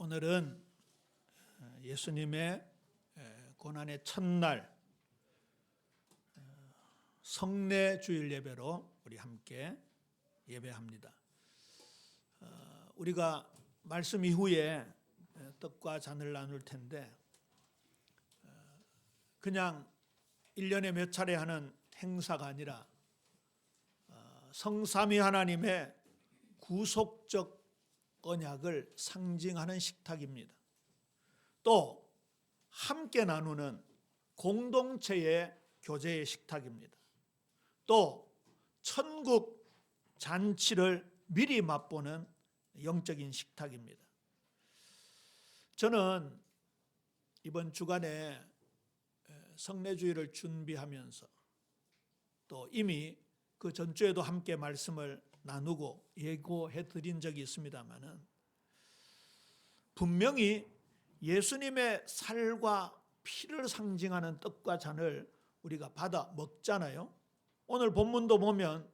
오늘은 예수님의 고난의 첫날 성례 주일 예배로 우리 함께 예배합니다. 우리가 말씀 이후에 떡과 잔을 나눌 텐데 그냥 1년에 몇 차례 하는 행사가 아니라 성삼위 하나님의 구속적 언약을 상징하는 식탁입니다. 또 함께 나누는 공동체의 교제의 식탁입니다. 또 천국 잔치를 미리 맛보는 영적인 식탁입니다. 저는 이번 주간에 성례주일을 준비하면서 또 이미 그 전주에도 함께 말씀을 나누고 예고해 드린 적이 있습니다만은 분명히 예수님의 살과 피를 상징하는 떡과 잔을 우리가 받아 먹잖아요. 오늘 본문도 보면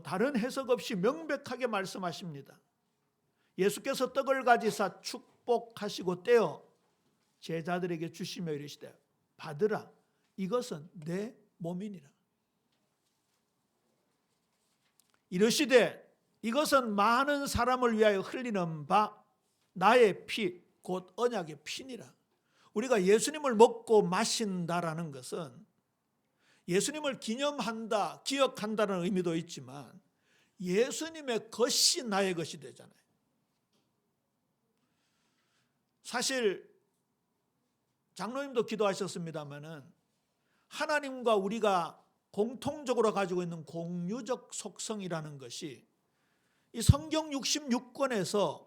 다른 해석 없이 명백하게 말씀하십니다. 예수께서 떡을 가지사 축복하시고 떼어 제자들에게 주시며 이르시되 받으라 이것은 내 몸이니라. 이르시되 이것은 많은 사람을 위하여 흘리는 바 나의 피 곧 언약의 피니라. 우리가 예수님을 먹고 마신다라는 것은 예수님을 기념한다, 기억한다는 의미도 있지만 예수님의 것이 나의 것이 되잖아요. 사실 장로님도 기도하셨습니다마는 하나님과 우리가 공통적으로 가지고 있는 공유적 속성이라는 것이 이 성경 66권에서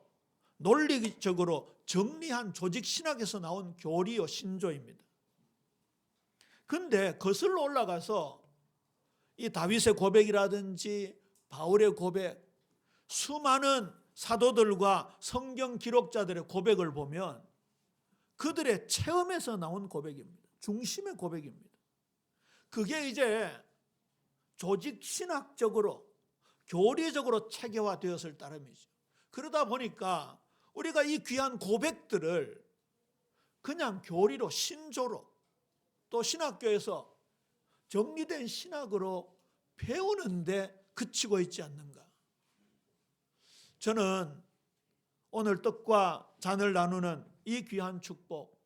논리적으로 정리한 조직신학에서 나온 교리요 신조입니다. 그런데 거슬러 올라가서 이 다윗의 고백이라든지 바울의 고백, 수많은 사도들과 성경 기록자들의 고백을 보면 그들의 체험에서 나온 고백입니다. 중심의 고백입니다. 그게 이제 조직신학적으로 교리적으로 체계화되었을 따름이죠. 그러다 보니까 우리가 이 귀한 고백들을 그냥 교리로 신조로 또 신학교에서 정리된 신학으로 배우는데 그치고 있지 않는가. 저는 오늘 떡과 잔을 나누는 이 귀한 축복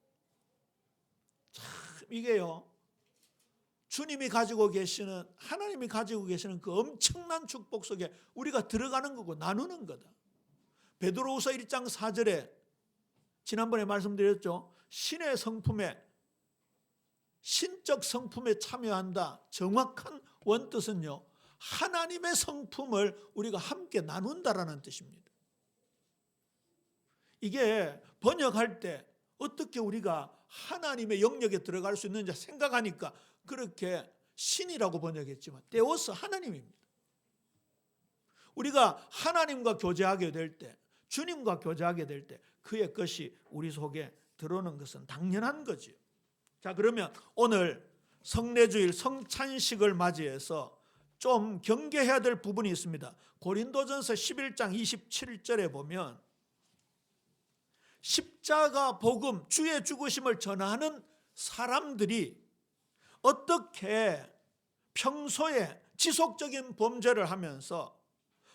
참 이게요 주님이 가지고 계시는 하나님이 가지고 계시는 그 엄청난 축복 속에 우리가 들어가는 거고 나누는 거다. 베드로후서 1장 4절에 지난번에 말씀드렸죠. 신의 성품에 신적 성품에 참여한다. 정확한 원뜻은요. 하나님의 성품을 우리가 함께 나눈다라는 뜻입니다. 이게 번역할 때 어떻게 우리가 하나님의 영역에 들어갈 수 있는지 생각하니까 그렇게 신이라고 번역했지만 데오스 하나님입니다. 우리가 하나님과 교제하게 될 때, 주님과 교제하게 될 때 그의 것이 우리 속에 들어오는 것은 당연한 거죠. 자, 그러면 오늘 성례주일 성찬식을 맞이해서 좀 경계해야 될 부분이 있습니다. 고린도전서 11장 27절에 보면 십자가 복음, 주의 죽으심을 전하는 사람들이 어떻게 평소에 지속적인 범죄를 하면서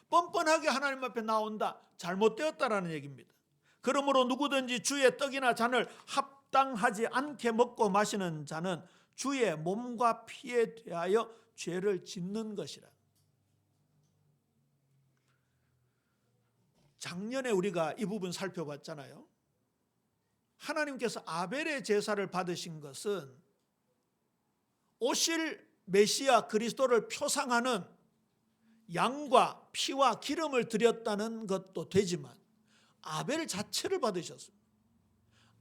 뻔뻔하게 하나님 앞에 나온다. 잘못되었다라는 얘기입니다. 그러므로 누구든지 주의 떡이나 잔을 합당하지 않게 먹고 마시는 자는 주의 몸과 피에 대하여 죄를 짓는 것이라. 작년에 우리가 이 부분 살펴봤잖아요. 하나님께서 아벨의 제사를 받으신 것은 오실 메시아 그리스도를 표상하는 양과 피와 기름을 드렸다는 것도 되지만 아벨 자체를 받으셨습니다.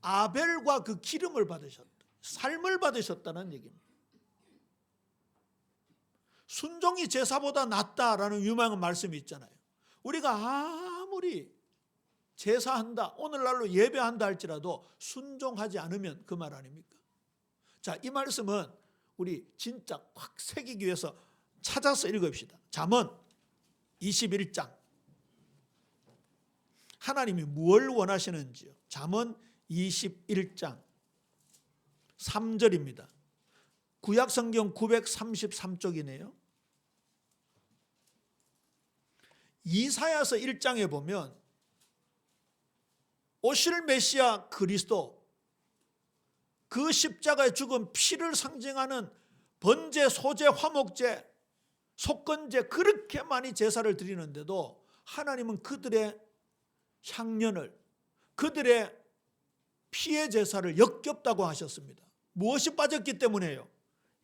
아벨과 그 기름을 받으셨다. 삶을 받으셨다는 얘기입니다. 순종이 제사보다 낫다라는 유명한 말씀이 있잖아요. 우리가 아무리 제사한다, 오늘날로 예배한다 할지라도 순종하지 않으면 그 말 아닙니까? 자, 이 말씀은 우리 진짜 확 새기기 위해서 찾아서 읽읍시다. 잠언 21장. 하나님이 무엇을 원하시는지요? 잠언 21장 3절입니다. 구약성경 933쪽이네요. 이사야서 1장에 보면 오실 메시아 그리스도, 그 십자가에 죽은 피를 상징하는 번제, 소제, 화목제, 속건제, 그렇게 많이 제사를 드리는데도 하나님은 그들의 향년을, 그들의 피의 제사를 역겹다고 하셨습니다. 무엇이 빠졌기 때문에요?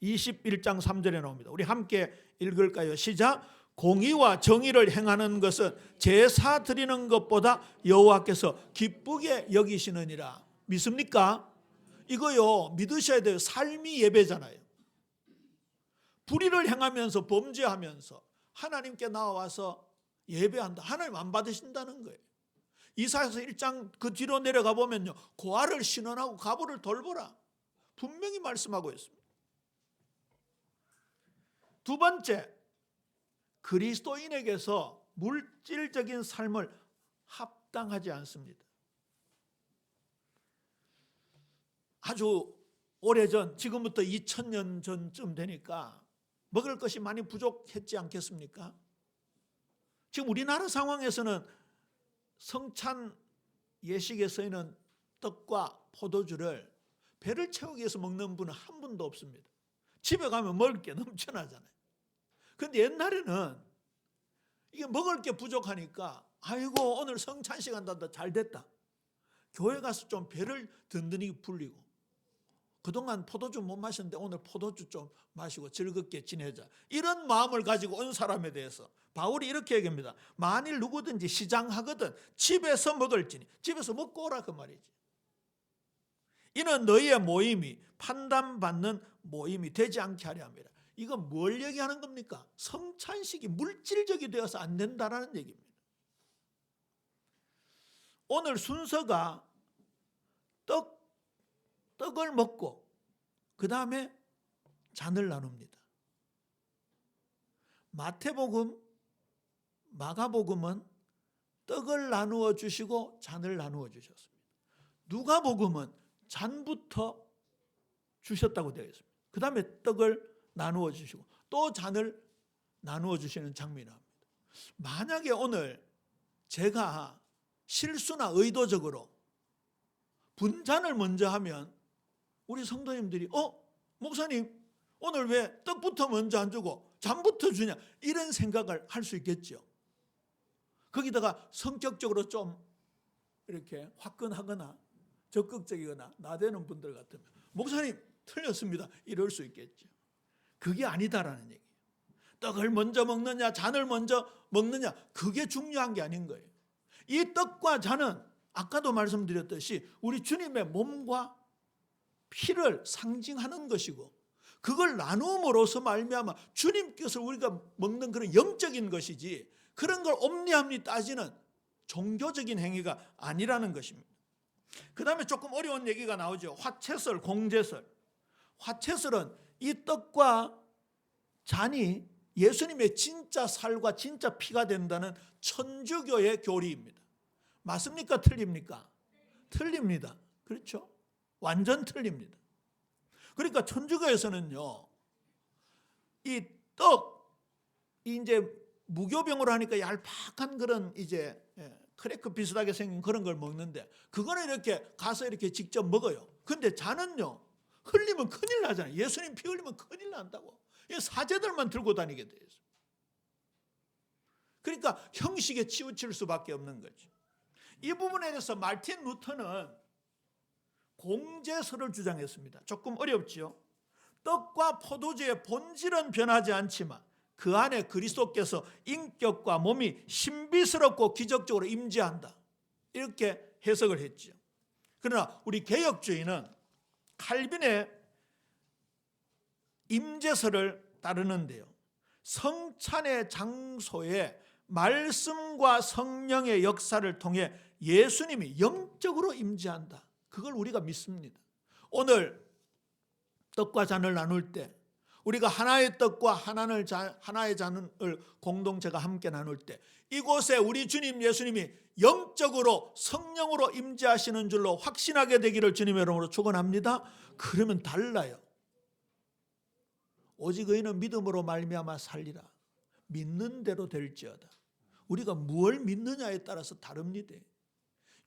21장 3절에 나옵니다. 우리 함께 읽을까요? 시작. 공의와 정의를 행하는 것은 제사 드리는 것보다 여호와께서 기쁘게 여기시느니라. 믿습니까? 이거요, 믿으셔야 돼요. 삶이 예배잖아요. 불의를 행하면서 범죄하면서 하나님께 나와서 예배한다. 하나님 안 받으신다는 거예요. 이사야서 1장 그 뒤로 내려가 보면요, 고아를 신원하고 가부를 돌보라 분명히 말씀하고 있습니다. 두 번째, 그리스도인에게서 물질적인 삶을 합당하지 않습니다. 아주 오래전, 지금부터 2000년 전쯤 되니까 먹을 것이 많이 부족했지 않겠습니까? 지금 우리나라 상황에서는 성찬 예식에 쓰이는 떡과 포도주를 배를 채우기 위해서 먹는 분은 한 분도 없습니다. 집에 가면 먹을 게 넘쳐나잖아요. 그런데 옛날에는 이게 먹을 게 부족하니까 아이고 오늘 성찬 시간 단다, 잘 됐다. 교회 가서 좀 배를 든든히 불리고, 그동안 포도주 못 마셨는데 오늘 포도주 좀 마시고 즐겁게 지내자, 이런 마음을 가지고 온 사람에 대해서 바울이 이렇게 얘기합니다. 만일 누구든지 시장하거든 집에서 먹을지니, 집에서 먹고 오라 그 말이지. 이는 너희의 모임이 판단받는 모임이 되지 않게 하려 합니다. 이건 뭘 얘기하는 겁니까? 성찬식이 물질적이 되어서 안 된다라는 얘기입니다. 오늘 순서가 떡을 먹고 그 다음에 잔을 나눕니다. 마태복음, 마가복음은 떡을 나누어 주시고 잔을 나누어 주셨습니다. 누가복음은 잔부터 주셨다고 되어 있습니다. 그 다음에 떡을 나누어 주시고 또 잔을 나누어 주시는 장면이 나옵니다. 만약에 오늘 제가 실수나 의도적으로 분잔을 먼저 하면 우리 성도님들이 목사님 오늘 왜 떡부터 먼저 안 주고 잔부터 주냐, 이런 생각을 할 수 있겠죠. 거기다가 성격적으로 좀 이렇게 화끈하거나 적극적이거나 나대는 분들 같으면 목사님 틀렸습니다, 이럴 수 있겠죠. 그게 아니다라는 얘기예요. 떡을 먼저 먹느냐 잔을 먼저 먹느냐, 그게 중요한 게 아닌 거예요. 이 떡과 잔은 아까도 말씀드렸듯이 우리 주님의 몸과 피를 상징하는 것이고, 그걸 나눔으로써 말미암아 주님께서 우리가 먹는 그런 영적인 것이지, 그런 걸 옴니함니 따지는 종교적인 행위가 아니라는 것입니다. 그 다음에 조금 어려운 얘기가 나오죠. 화채설, 공제설. 화채설은 이 떡과 잔이 예수님의 진짜 살과 진짜 피가 된다는 천주교의 교리입니다. 맞습니까? 틀립니까? 틀립니다. 그렇죠? 완전 틀립니다. 그러니까 천주교에서는요, 이 이제 무교병으로 하니까 얄팍한 그런 이제 크래커 비슷하게 생긴 그런 걸 먹는데, 그거는 이렇게 가서 이렇게 직접 먹어요. 근데 잔은요, 흘리면 큰일 나잖아요. 예수님 피 흘리면 큰일 난다고. 사제들만 들고 다니게 돼 있어요. 그러니까 형식에 치우칠 수밖에 없는 거죠. 이 부분에 대해서 마르틴 루터는 공제설을 주장했습니다. 조금 어렵지요. 떡과 포도주의 본질은 변하지 않지만 그 안에 그리스도께서 인격과 몸이 신비스럽고 기적적으로 임재한다, 이렇게 해석을 했죠. 그러나 우리 개혁주의는 칼빈의 임재설을 따르는데요, 성찬의 장소에 말씀과 성령의 역사를 통해 예수님이 영적으로 임재한다, 그걸 우리가 믿습니다. 오늘 떡과 잔을 나눌 때 우리가 하나의 떡과 하나의 잔을 공동체가 함께 나눌 때 이곳에 우리 주님 예수님이 영적으로 성령으로 임재하시는 줄로 확신하게 되기를 주님의 이름으로 축원합니다. 그러면 달라요. 오직 의인은 믿음으로 말미암아 살리라. 믿는 대로 될지어다. 우리가 무엇을 믿느냐에 따라서 다릅니다.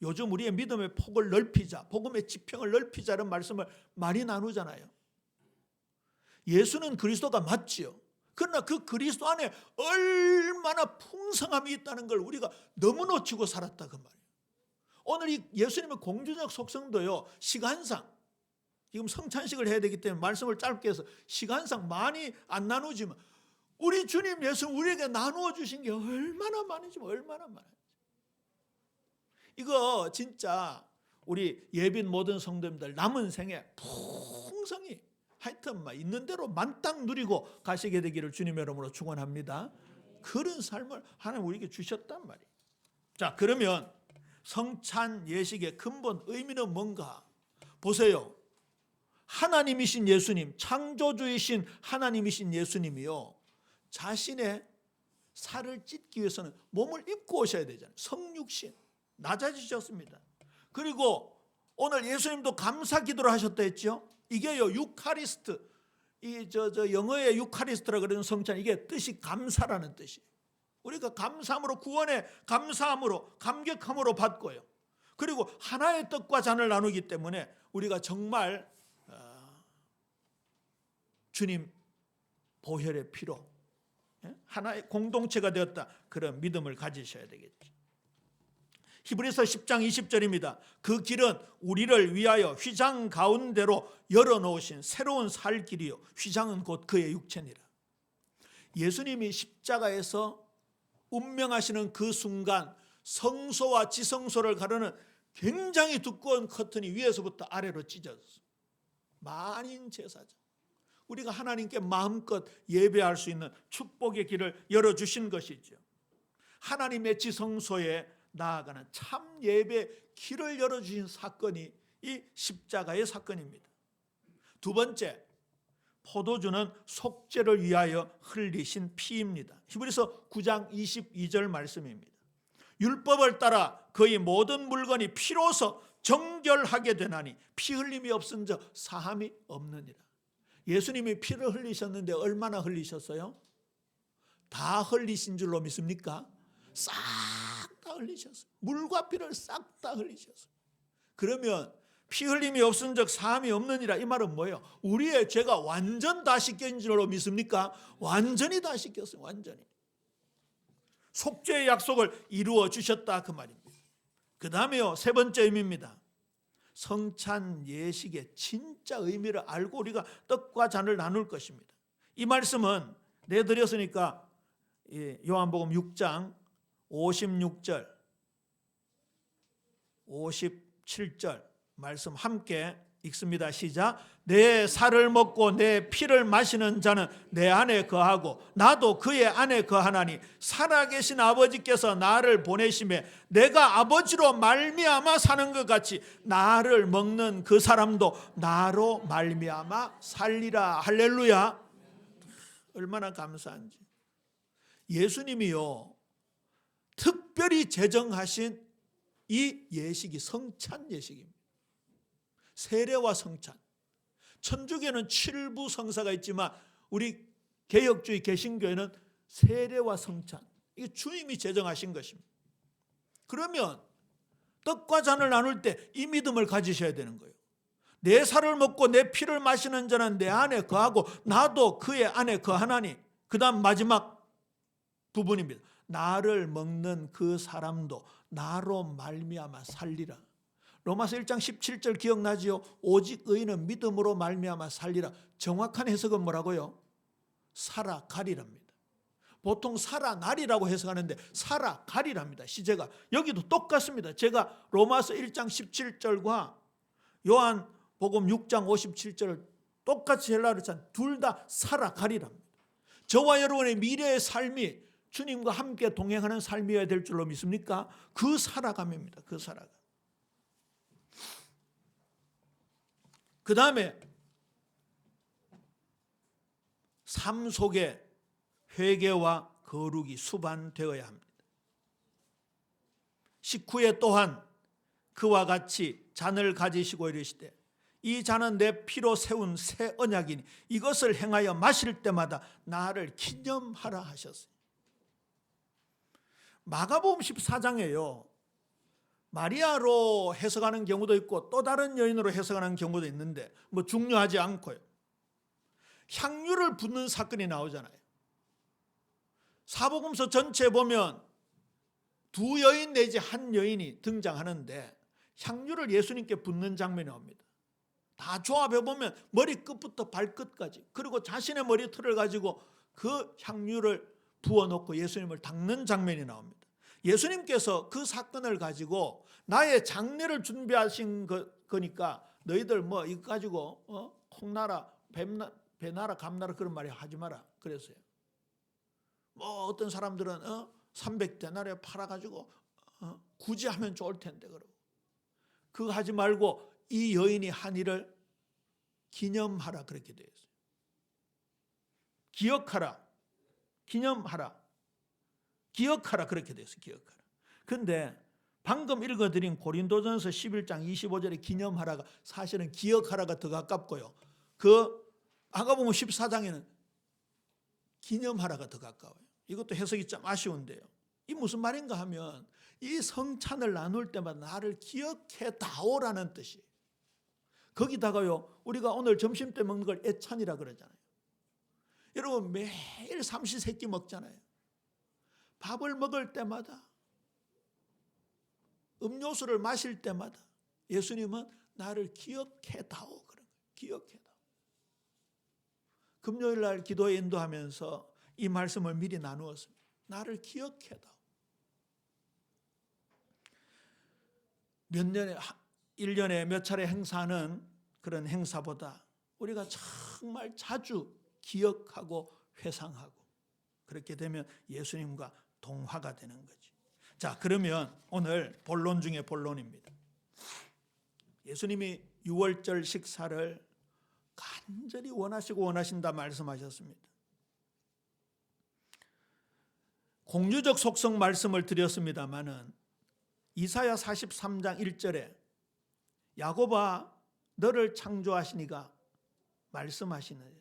요즘 우리의 믿음의 폭을 넓히자, 복음의 지평을 넓히자는 말씀을 많이 나누잖아요. 예수는 그리스도가 맞지요. 그러나 그 그리스도 안에 얼마나 풍성함이 있다는 걸 우리가 너무 놓치고 살았다 그 말이에요. 오늘 이 예수님의 공주적 속성도요, 시간상 지금 성찬식을 해야 되기 때문에 말씀을 짧게 해서 시간상 많이 안 나누지만 우리 주님 예수 우리에게 나누어 주신 게 얼마나 많으지만 얼마나 많아요. 이거 진짜 우리 예빈 모든 성도님들 남은 생에 풍성히 하여튼 있는 대로 만땅 누리고 가시게 되기를 주님의 이름으로 축원합니다. 그런 삶을 하나님 우리에게 주셨단 말이에요. 자, 그러면 성찬 예식의 근본 의미는 뭔가? 보세요. 하나님이신 예수님, 창조주이신 하나님이신 예수님이요, 자신의 살을 찢기 위해서는 몸을 입고 오셔야 되잖아요. 성육신 낮아지셨습니다. 그리고 오늘 예수님도 감사 기도를 하셨다 했죠. 이게요, 유카리스트, 영어의 유카리스트라 그러는 성찬, 이게 뜻이 감사라는 뜻이에요. 우리가 감사함으로, 구원의 감사함으로, 감격함으로 받고요. 그리고 하나의 떡과 잔을 나누기 때문에 우리가 정말 주님 보혈의 피로 하나의 공동체가 되었다, 그런 믿음을 가지셔야 되겠죠. 히브리서 10장 20절입니다. 그 길은 우리를 위하여 휘장 가운데로 열어놓으신 새로운 살 길이요, 휘장은 곧 그의 육체니라. 예수님이 십자가에서 운명하시는 그 순간 성소와 지성소를 가르는 굉장히 두꺼운 커튼이 위에서부터 아래로 찢어졌어요. 만인 제사장, 우리가 하나님께 마음껏 예배할 수 있는 축복의 길을 열어주신 것이죠. 하나님의 지성소에 나아가는 참 예배 길을 열어주신 사건이 이 십자가의 사건입니다. 두 번째, 포도주는 속죄를 위하여 흘리신 피입니다. 히브리서 9장 22절 말씀입니다. 율법을 따라 그의 모든 물건이 피로서 정결하게 되나니 피 흘림이 없은즉 사함이 없느니라. 예수님이 피를 흘리셨는데 얼마나 흘리셨어요? 다 흘리신 줄로 믿습니까? 싹 다 흘리셨어요. 물과 피를 싹 다 흘리셨어요. 그러면 피 흘림이 없은즉 사함이 없느니라, 이 말은 뭐예요? 우리의 죄가 완전 다 씻긴 줄로 믿습니까? 완전히 다 씻겼어요. 완전히. 속죄의 약속을 이루어 주셨다 그 말입니다. 그 다음에요, 세 번째 의미입니다. 성찬 예식의 진짜 의미를 알고 우리가 떡과 잔을 나눌 것입니다. 이 말씀은 내드렸으니까 요한복음 6장 56절 57절 말씀 함께 읽습니다. 시작. 내 살을 먹고 내 피를 마시는 자는 내 안에 거하고 나도 그의 안에 거하나니 살아계신 아버지께서 나를 보내심에 내가 아버지로 말미암아 사는 것 같이 나를 먹는 그 사람도 나로 말미암아 살리라. 할렐루야. 얼마나 감사한지. 예수님이요, 특별히 제정하신 이 예식이 성찬 예식입니다. 세례와 성찬. 천주교는 7부 성사가 있지만 우리 개혁주의 개신교회는 세례와 성찬, 이게 주님이 제정하신 것입니다. 그러면 떡과 잔을 나눌 때 이 믿음을 가지셔야 되는 거예요. 내 살을 먹고 내 피를 마시는 자는 내 안에 거하고 나도 그의 안에 거하나니, 그 다음 마지막 부분입니다. 나를 먹는 그 사람도 나로 말미암아 살리라. 로마서 1장 17절 기억나지요? 오직 의인은 믿음으로 말미암아 살리라. 정확한 해석은 뭐라고요? 살아가리랍니다. 보통 살아나리라고 해석하는데 살아가리랍니다. 시제가 여기도 똑같습니다. 제가 로마서 1장 17절과 요한복음 6장 57절을 똑같이 헬라어로 짠 둘 다 살아가리랍니다. 저와 여러분의 미래의 삶이 주님과 함께 동행하는 삶이어야 될 줄로 믿습니까? 그 살아감입니다. 그 살아감. 그 다음에 삶 속에 회개와 거룩이 수반되어야 합니다. 19에 또한 그와 같이 잔을 가지시고 이르시되 이 잔은 내 피로 세운 새 언약이니 이것을 행하여 마실 때마다 나를 기념하라 하셨어요. 마가복음 14장에요. 마리아로 해석하는 경우도 있고 또 다른 여인으로 해석하는 경우도 있는데 뭐 중요하지 않고요. 향유를 붓는 사건이 나오잖아요. 사복음서 전체에 보면 두 여인 내지 한 여인이 등장하는데 향유를 예수님께 붓는 장면이 옵니다. 다 조합해 보면 머리끝부터 발끝까지, 그리고 자신의 머리털을 가지고 그 향유를 부어놓고 예수님을 닦는 장면이 나옵니다. 예수님께서 그 사건을 가지고 나의 장례를 준비하신 거니까 너희들 뭐 이거 가지고 콩나라, 배나라, 감나라 그런 말이 하지 마라 그랬어요. 뭐 어떤 사람들은 300데나리에 팔아가지고 굳이 하면 좋을 텐데 그러고 그거 하지 말고 이 여인이 한 일을 기념하라 그렇게 되어 있어요. 기억하라, 기념하라, 기억하라 그렇게 되어 있어요. 기억하라. 그런데 방금 읽어드린 고린도전서 11장 25절에 기념하라가 사실은 기억하라가 더 가깝고요. 그 마가복음 14장에는 기념하라가 더 가까워요. 이것도 해석이 좀 아쉬운데요. 이 무슨 말인가 하면 이 성찬을 나눌 때마다 나를 기억해 다오라는 뜻이에요. 거기다가요, 우리가 오늘 점심 때 먹는 걸 애찬이라 그러잖아요. 여러분 매일 삼시세끼 먹잖아요. 밥을 먹을 때마다, 음료수를 마실 때마다 예수님은 나를 기억해다오 그런 거예요. 기억해다오. 금요일 날 기도에 인도하면서 이 말씀을 미리 나누었습니다. 나를 기억해다오. 몇 년에 1년에 몇 차례 행사하는 그런 행사보다 우리가 정말 자주 기억하고 회상하고 그렇게 되면 예수님과 동화가 되는 거지. 자, 그러면 오늘 본론 중에 본론입니다. 예수님이 유월절 식사를 간절히 원하시고 원하신다 말씀하셨습니다. 공유적 속성 말씀을 드렸습니다마는 이사야 43장 1절에 야곱아 너를 창조하시니가 말씀하시느니라,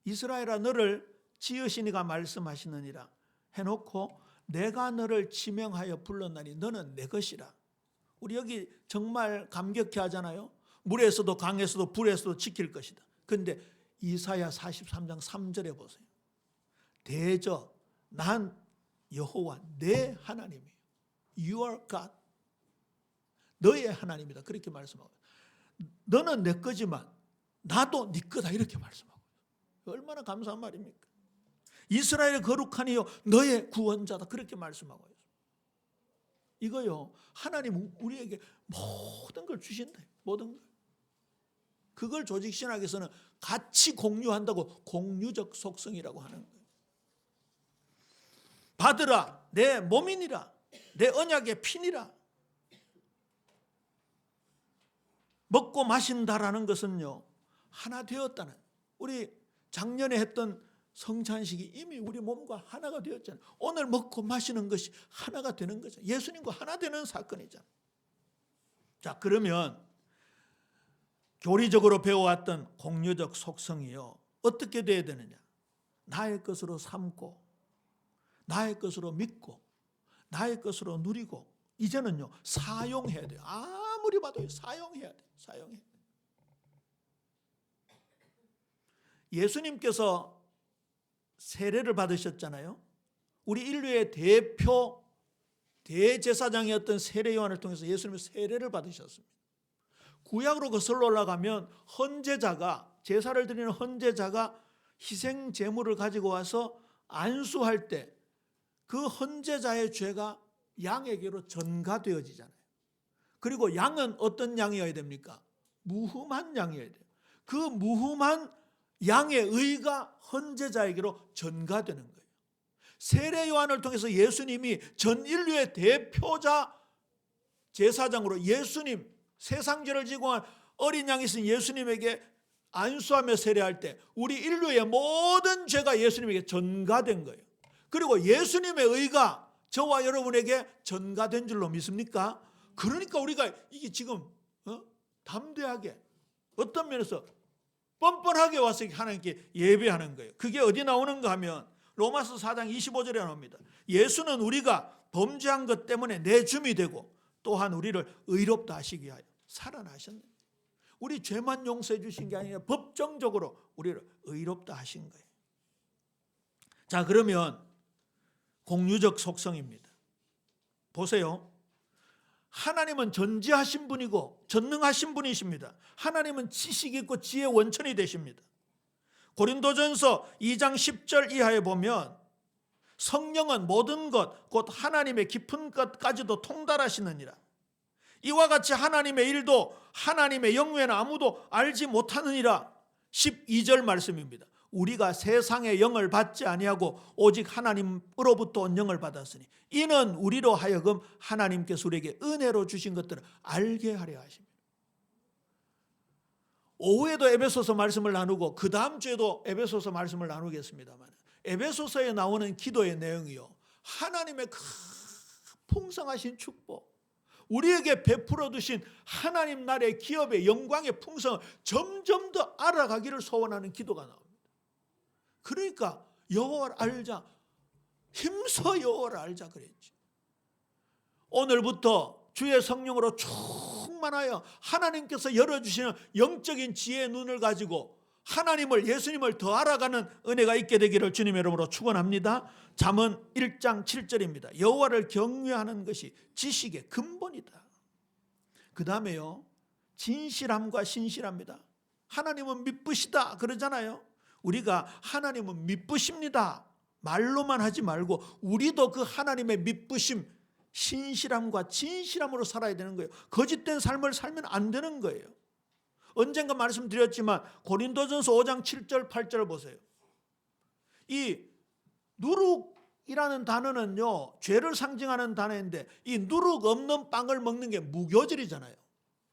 이스라엘아 너를 지으시니가 말씀하시느니라 해놓고 내가 너를 지명하여 불렀나니 너는 내 것이라. 우리 여기 정말 감격해 하잖아요. 물에서도 강에서도 불에서도 지킬 것이다. 그런데 이사야 43장 3절에 보세요. 대저 난 여호와 내 하나님이에요. You are God. 너의 하나님이다. 그렇게 말씀하고, 너는 내 거지만 나도 네 거다 이렇게 말씀하고, 얼마나 감사한 말입니까? 이스라엘의 거룩하니요 너의 구원자다 그렇게 말씀하고 있어요. 이거요, 하나님 우리에게 모든 걸 주신다. 모든 걸. 그걸 조직신학에서는 같이 공유한다고 공유적 속성이라고 하는 거예요. 받으라 내 몸이니라, 내 언약의 피니라. 먹고 마신다라는 것은요 하나 되었다는, 우리 작년에 했던 성찬식이 이미 우리 몸과 하나가 되었잖아요. 오늘 먹고 마시는 것이 하나가 되는 거죠. 예수님과 하나 되는 사건이잖아요. 자, 그러면 교리적으로 배워왔던 공유적 속성이요 어떻게 돼야 되느냐? 나의 것으로 삼고 나의 것으로 믿고 나의 것으로 누리고 이제는요 사용해야 돼요. 아무리 봐도 사용해야 돼요. 사용해야 돼요. 예수님께서 세례를 받으셨잖아요. 우리 인류의 대표 대제사장이었던 세례 요한을 통해서 예수님은 세례를 받으셨습니다. 구약으로 거슬러 올라가면 헌제자가, 제사를 드리는 헌제자가 희생 제물을 가지고 와서 안수할 때 그 헌제자의 죄가 양에게로 전가되어지잖아요. 그리고 양은 어떤 양이어야 됩니까? 무흠한 양이어야 돼요. 그 무흠한 양의 의가 헌제자에게로 전가되는 거예요. 세례 요한을 통해서 예수님이 전 인류의 대표자 제사장으로 예수님, 세상 죄를 지고 한 어린 양이 있은 예수님에게 안수하며 세례할 때 우리 인류의 모든 죄가 예수님에게 전가된 거예요. 그리고 예수님의 의가 저와 여러분에게 전가된 줄로 믿습니까? 그러니까 우리가 이게 지금 담대하게 어떤 면에서 뻔뻔하게 와서 하나님께 예배하는 거예요. 그게 어디 나오는가 하면 로마서 4장 25절에 나옵니다. 예수는 우리가 범죄한 것 때문에 내 줌이 되고 또한 우리를 의롭다 하시기 위하여 살아나셨네. 우리 죄만 용서해 주신 게 아니라 법정적으로 우리를 의롭다 하신 거예요. 자, 그러면 공유적 속성입니다. 보세요. 하나님은 전지하신 분이고 전능하신 분이십니다. 하나님은 지식 있고 지혜의 원천이 되십니다. 고린도전서 2장 10절 이하에 보면 성령은 모든 것 곧 하나님의 깊은 것까지도 통달하시느니라. 이와 같이 하나님의 일도 하나님의 영외에는 아무도 알지 못하느니라. 12절 말씀입니다. 우리가 세상의 영을 받지 아니하고 오직 하나님으로부터 온 영을 받았으니 이는 우리로 하여금 하나님께서 우리에게 은혜로 주신 것들을 알게 하려 하십니다. 오후에도 에베소서 말씀을 나누고 그 다음 주에도 에베소서 말씀을 나누겠습니다만 에베소서에 나오는 기도의 내용이요, 하나님의 큰 풍성하신 축복, 우리에게 베풀어 두신 하나님 나라의 기업의 영광의 풍성을 점점 더 알아가기를 소원하는 기도가 나옵니다. 그러니까 여호와를 알자, 힘써 여호와를 알자 그랬지. 오늘부터 주의 성령으로 충만하여 하나님께서 열어주시는 영적인 지혜의 눈을 가지고 하나님을, 예수님을 더 알아가는 은혜가 있게 되기를 주님의 이름으로 축원합니다. 잠언 1장 7절입니다. 여호와를 경외하는 것이 지식의 근본이다. 그 다음에요, 진실함과 신실합니다. 하나님은 믿으시다 그러잖아요. 우리가 하나님은 믿으십니다 말로만 하지 말고 우리도 그 하나님의 믿으심, 신실함과 진실함으로 살아야 되는 거예요. 거짓된 삶을 살면 안 되는 거예요. 언젠가 말씀드렸지만 고린도전서 5장 7절 8절을 보세요. 이 누룩이라는 단어는요, 죄를 상징하는 단어인데 이 누룩 없는 빵을 먹는 게 무교절이잖아요.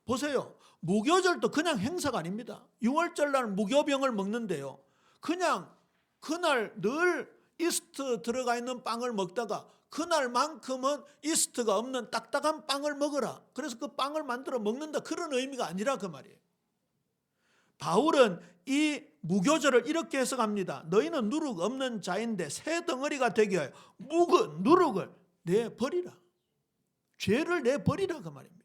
보세요. 무교절도 그냥 행사가 아닙니다. 6월절 날 무교병을 먹는데요, 그냥 그날 늘 이스트 들어가 있는 빵을 먹다가 그날만큼은 이스트가 없는 딱딱한 빵을 먹어라, 그래서 그 빵을 만들어 먹는다, 그런 의미가 아니라 그 말이에요. 바울은 이 무교절을 이렇게 해석합니다. 너희는 누룩 없는 자인데 새 덩어리가 되게 하여 묵은 누룩을 내버리라. 죄를 내버리라 그 말입니다.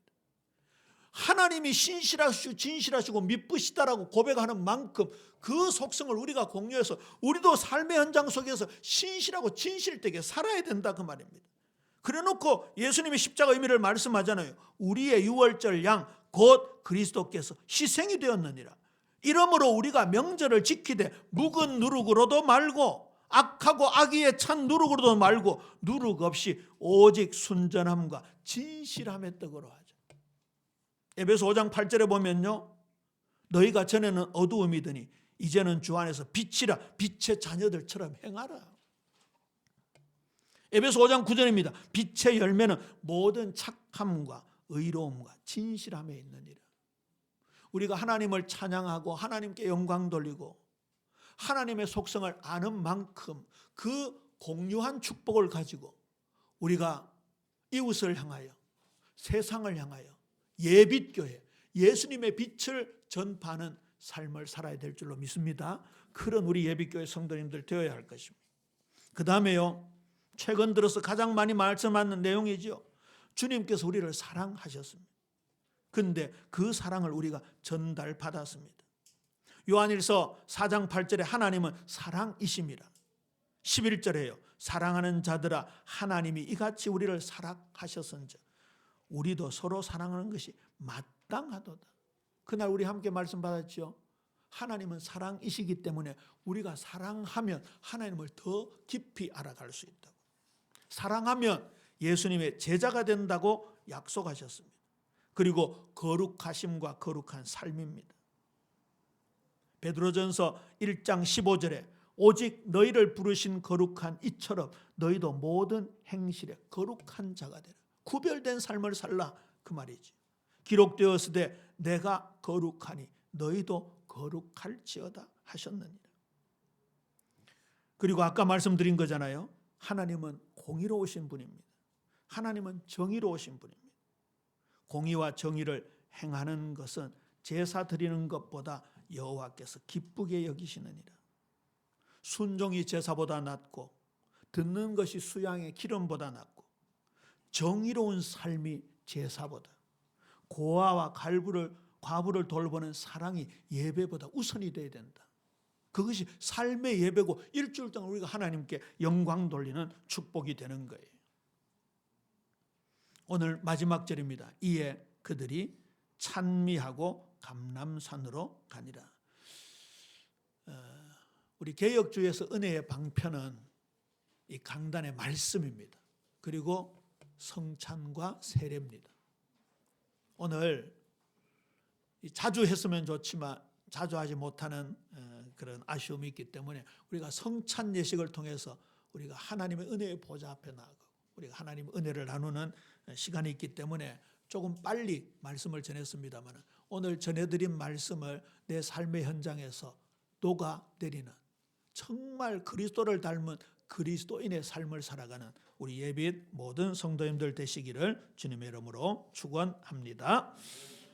하나님이 신실하시고 진실하시고 믿으시다라고 고백하는 만큼 그 속성을 우리가 공유해서 우리도 삶의 현장 속에서 신실하고 진실되게 살아야 된다 그 말입니다. 그래놓고 예수님이 십자가 의미를 말씀하잖아요. 우리의 유월절 양 곧 그리스도께서 희생이 되었느니라. 이러므로 우리가 명절을 지키되 묵은 누룩으로도 말고 악하고 악의에 찬 누룩으로도 말고 누룩 없이 오직 순전함과 진실함의 떡으로 하자. 에베소 5장 8절에 보면요, 너희가 전에는 어두움이더니 이제는 주 안에서 빛이라, 빛의 자녀들처럼 행하라. 에베소 5장 9절입니다. 빛의 열매는 모든 착함과 의로움과 진실함에 있느니라. 우리가 하나님을 찬양하고 하나님께 영광 돌리고 하나님의 속성을 아는 만큼 그 공유한 축복을 가지고 우리가 이웃을 향하여, 세상을 향하여 예빛교회, 예수님의 빛을 전파하는 삶을 살아야 될 줄로 믿습니다. 그런 우리 예빛교회 성도님들 되어야 할 것입니다. 그 다음에요, 최근 들어서 가장 많이 말씀하는 내용이죠. 주님께서 우리를 사랑하셨습니다. 그런데 그 사랑을 우리가 전달받았습니다. 요한일서 4장 8절에 하나님은 사랑이심이라. 11절에요, 사랑하는 자들아 하나님이 이같이 우리를 사랑하셨은즉 우리도 서로 사랑하는 것이 마땅하도다. 그날 우리 함께 말씀 받았죠. 하나님은 사랑이시기 때문에 우리가 사랑하면 하나님을 더 깊이 알아갈 수 있다고. 사랑하면 예수님의 제자가 된다고 약속하셨습니다. 그리고 거룩하심과 거룩한 삶입니다. 베드로전서 1장 15절에 오직 너희를 부르신 거룩한 이처럼 너희도 모든 행실에 거룩한 자가 되라. 구별된 삶을 살라 그 말이지. 기록되었으되 내가 거룩하니 너희도 거룩할지어다 하셨느니라. 그리고 아까 말씀드린 거잖아요. 하나님은 공의로우신 분입니다. 하나님은 정의로우신 분입니다. 공의와 정의를 행하는 것은 제사 드리는 것보다 여호와께서 기쁘게 여기시느니라. 순종이 제사보다 낫고 듣는 것이 수양의 기름보다 낫고 정의로운 삶이 제사보다 고아와 과부를 돌보는 사랑이 예배보다 우선이 되어야 된다. 그것이 삶의 예배고 일주일 동안 우리가 하나님께 영광 돌리는 축복이 되는 거예요. 오늘 마지막 절입니다. 이에 그들이 찬미하고 감람산으로 가니라. 우리 개역주에서 은혜의 방편은 이 강단의 말씀입니다. 그리고 성찬과 세례입니다. 오늘 자주 했으면 좋지만 자주 하지 못하는 그런 아쉬움이 있기 때문에 우리가 성찬 예식을 통해서 우리가 하나님의 은혜의 보좌 앞에 나가고 우리가 하나님의 은혜를 나누는 시간이 있기 때문에 조금 빨리 말씀을 전했습니다만 오늘 전해드린 말씀을 내 삶의 현장에서 녹아내리는 정말 그리스도를 닮은 그리스도인의 삶을 살아가는 우리 예빛 모든 성도님들 되시기를 주님의 이름으로 축원합니다.